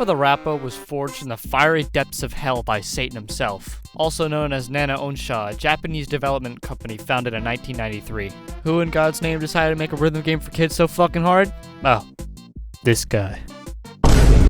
PaRappa the Rapper was forged in the fiery depths of hell by Satan himself, also known as Nana Onsha, a Japanese development company founded in 1993. Who in God's name decided to make a rhythm game for kids so fucking hard? Oh, this guy.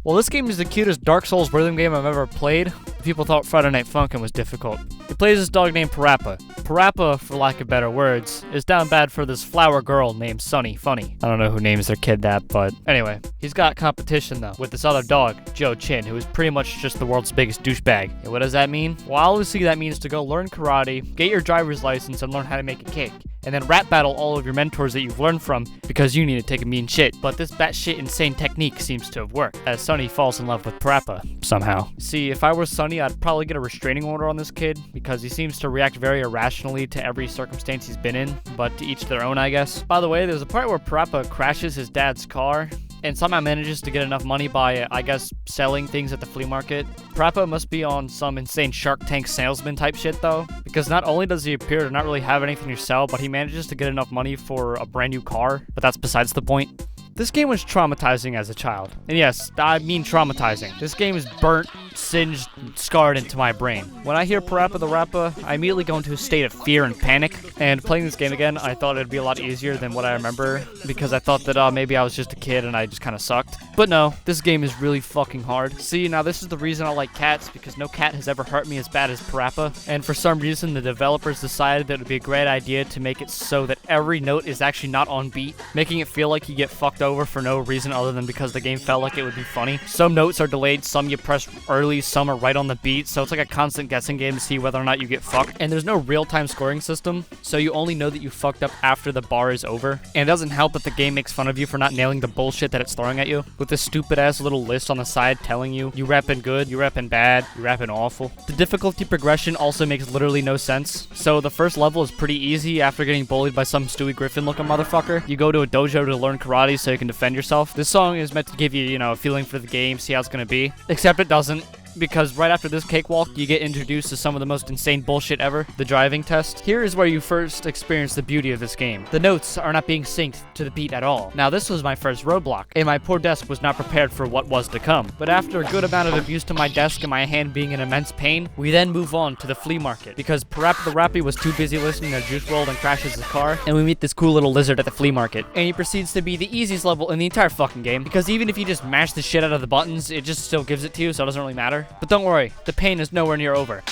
Well, this game is the cutest Dark Souls rhythm game I've ever played. People thought Friday Night Funkin' was difficult. He plays this dog named PaRappa. PaRappa, for lack of better words, is down bad for this flower girl named Sunny Funny. I don't know who names their kid that, but anyway. He's got competition though, with this other dog, Joe Chin, who is pretty much just the world's biggest douchebag. And what does that mean? Well, obviously that means to go learn karate, get your driver's license, and learn how to make a cake. And then rap battle all of your mentors that you've learned from because you need to take a mean shit. But this batshit insane technique seems to have worked, as Sunny falls in love with PaRappa, somehow. See, if I were Sunny, I'd probably get a restraining order on this kid, because he seems to react very irrationally to every circumstance he's been in, but to each their own, I guess. By the way, there's a part where PaRappa crashes his dad's car, and somehow manages to get enough money by, I guess, selling things at the flea market. PaRappa must be on some insane Shark Tank salesman type shit though, because not only does he appear to not really have anything to sell, but he manages to get enough money for a brand new car, but that's besides the point. This game was traumatizing as a child. And yes, I mean traumatizing. This game is burnt, singed, scarred into my brain. When I hear PaRappa the Rapper, I immediately go into a state of fear and panic. And playing this game again, I thought it'd be a lot easier than what I remember, because I thought that maybe I was just a kid and I just kind of sucked. But no, this game is really fucking hard. See, now this is the reason I like cats, because no cat has ever hurt me as bad as PaRappa. And for some reason, the developers decided that it would be a great idea to make it so that every note is actually not on beat, making it feel like you get fucked over for no reason other than because the game felt like it would be funny. Some notes are delayed, some you press early, some are right on the beat, so it's like a constant guessing game to see whether or not you get fucked. And there's no real-time scoring system, so you only know that you fucked up after the bar is over. And it doesn't help that the game makes fun of you for not nailing the bullshit that it's throwing at you, with this stupid-ass little list on the side telling you rapping good, you rapping bad, you rapping awful. The difficulty progression also makes literally no sense. So the first level is pretty easy after getting bullied by some Stewie Griffin-looking motherfucker. You go to a dojo to learn karate so you can defend yourself. This song is meant to give you, a feeling for the game, see how it's gonna be. Except it doesn't, because right after this cakewalk, you get introduced to some of the most insane bullshit ever, the driving test. Here is where you first experience the beauty of this game. The notes are not being synced to the beat at all. Now, this was my first roadblock, and my poor desk was not prepared for what was to come. But after a good amount of abuse to my desk and my hand being in immense pain, we then move on to the flea market, because PaRappa the Rapper was too busy listening to Juice WRLD and crashes his car, and we meet this cool little lizard at the flea market. And he proceeds to be the easiest level in the entire fucking game, because even if you just mash the shit out of the buttons, it just still gives it to you, so it doesn't really matter. But don't worry, the pain is nowhere near over.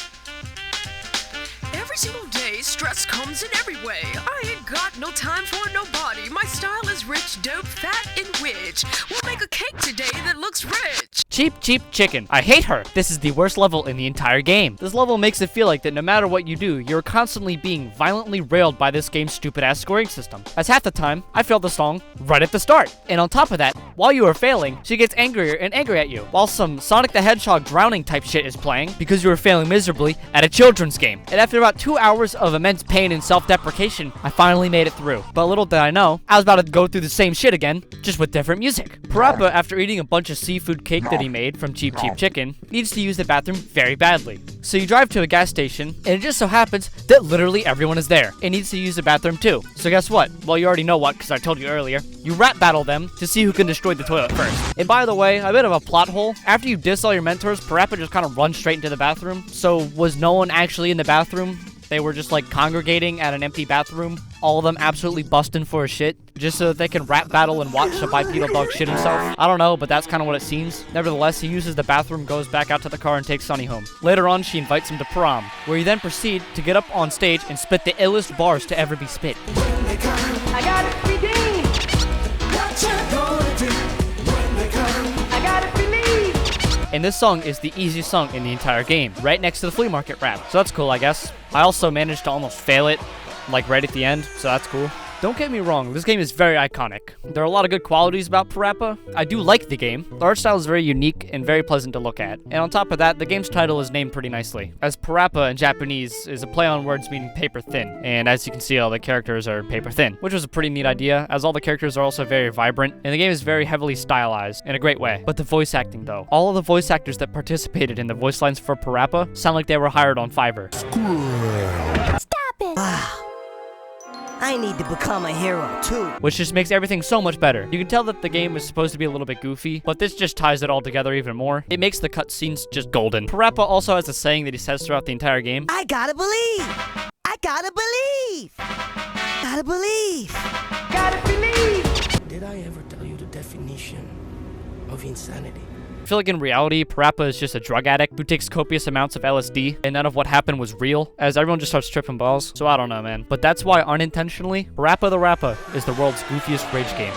Every single day, stress comes in every way. I ain't got no time for nobody. My style is rich, dope, fat, and rich. We'll make a cake today that looks rich. Cheap chicken. I hate her. This is the worst level in the entire game. This level makes it feel like that no matter what you do, you're constantly being violently railed by this game's stupid-ass scoring system. As half the time, I failed the song right at the start. And on top of that, while you are failing, she gets angrier and angrier at you, while some Sonic the Hedgehog drowning type shit is playing because you were failing miserably at a children's game. And after about 2 hours of immense pain and self-deprecation, I finally made it through. But little did I know, I was about to go through the same shit again, just with different music. PaRappa, after eating a bunch of seafood cake that he made from Cheap Chicken, needs to use the bathroom very badly. So you drive to a gas station, and it just so happens that literally everyone is there and needs to use the bathroom too. So guess what? Well, you already know what, because I told you earlier. You rap battle them to see who can destroy the toilet first. And by the way, a bit of a plot hole. After you diss all your mentors, PaRappa just kind of runs straight into the bathroom. So was no one actually in the bathroom? They were just like congregating at an empty bathroom, all of them absolutely busting for a shit, just so that they can rap battle and watch a bipedal dog shit himself. I don't know, but that's kind of what it seems. Nevertheless, he uses the bathroom, goes back out to the car, and takes Sunny home. Later on, she invites him to prom, where he then proceeds to get up on stage and spit the illest bars to ever be spit. I got it redeemed. What you gonna do when they come? I got it believed. And this song is the easiest song in the entire game, right next to the flea market rap. So that's cool, I guess. I also managed to almost fail it, like right at the end, so that's cool. Don't get me wrong, this game is very iconic. There are a lot of good qualities about PaRappa. I do like the game. The art style is very unique and very pleasant to look at. And on top of that, the game's title is named pretty nicely, as PaRappa in Japanese is a play on words meaning paper thin. And as you can see, all the characters are paper thin, which was a pretty neat idea, as all the characters are also very vibrant, and the game is very heavily stylized in a great way. But the voice acting though, all of the voice actors that participated in the voice lines for PaRappa sound like they were hired on Fiverr. Stop it! I need to become a hero too. which just makes everything so much better. You can tell that the game is supposed to be a little bit goofy, but this just ties it all together even more. It makes the cutscenes just golden. PaRappa also has a saying that he says throughout the entire game. I gotta believe. I gotta believe. Gotta believe. Gotta believe. Did I ever tell you the definition of insanity? I feel like in reality, PaRappa is just a drug addict who takes copious amounts of LSD, and none of what happened was real, as everyone just starts tripping balls. So I don't know, man. But that's why, unintentionally, PaRappa the Rapper is the world's goofiest rage game.